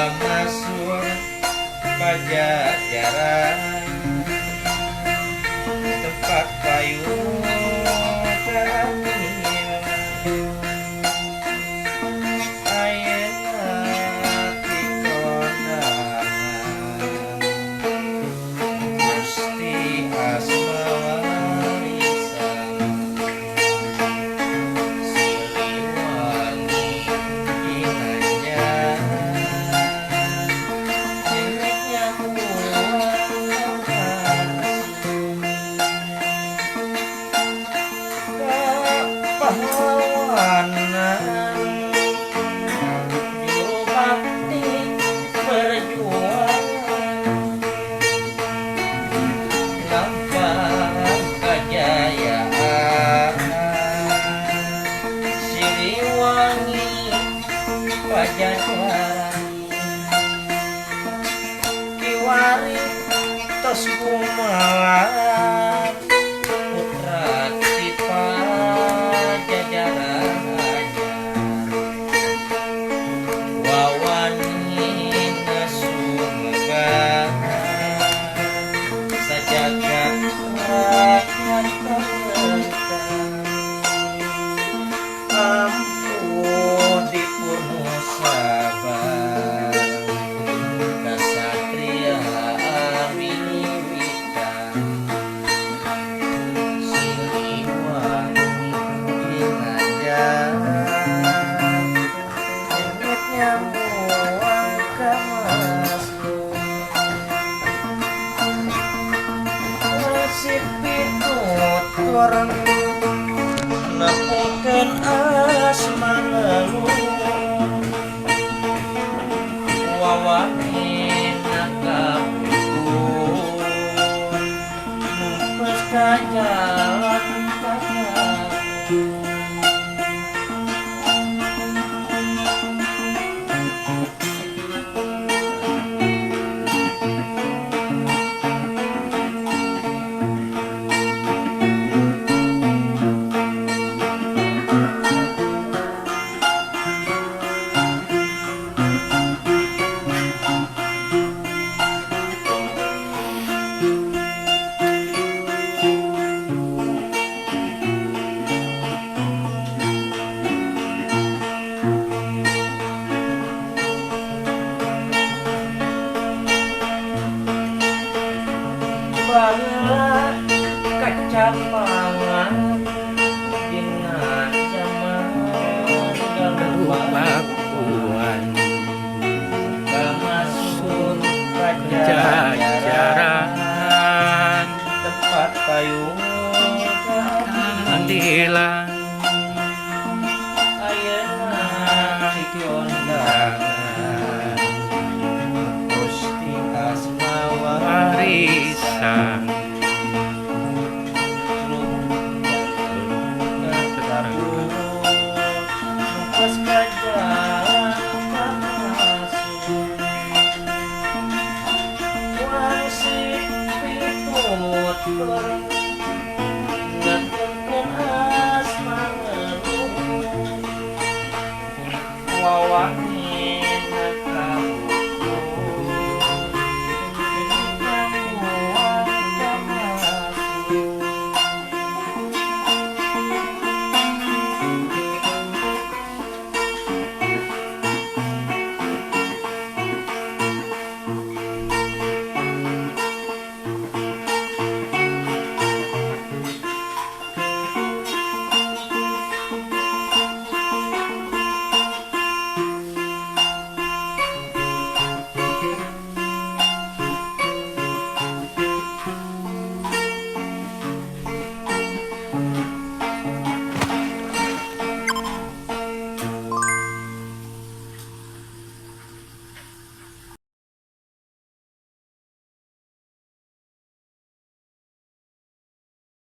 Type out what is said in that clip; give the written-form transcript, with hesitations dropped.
Kamasur Pajajaran tempat payung kami ayeuna ti kondangan Gusti Asmawarisan Siliwangi Ginanjar miliknya pahlawanan juru bakti perjuangan lambang kejayaan Siliwangi Pajajaran kiwari tos kumalan putra ti Pajajaran wawanina sumebar sajagat rakyat terentang ampun dipunuh sabar kasatria wiwitan Siliwangi Ginanjar nyebutnya buang kamasku nasib pitutur nepukeun asma ngeluh wawanina kapikun numpes ka jalan tanggaku bala kacapangan dina jaman Pakuan Kamasur Pajajaran Jajaran tempat payung Andilan ayeuna ti kondangan Gusti Asmawarisan Arisan pas kajalan kamasur wasik pitutur ngekeun asma ngeluh wawan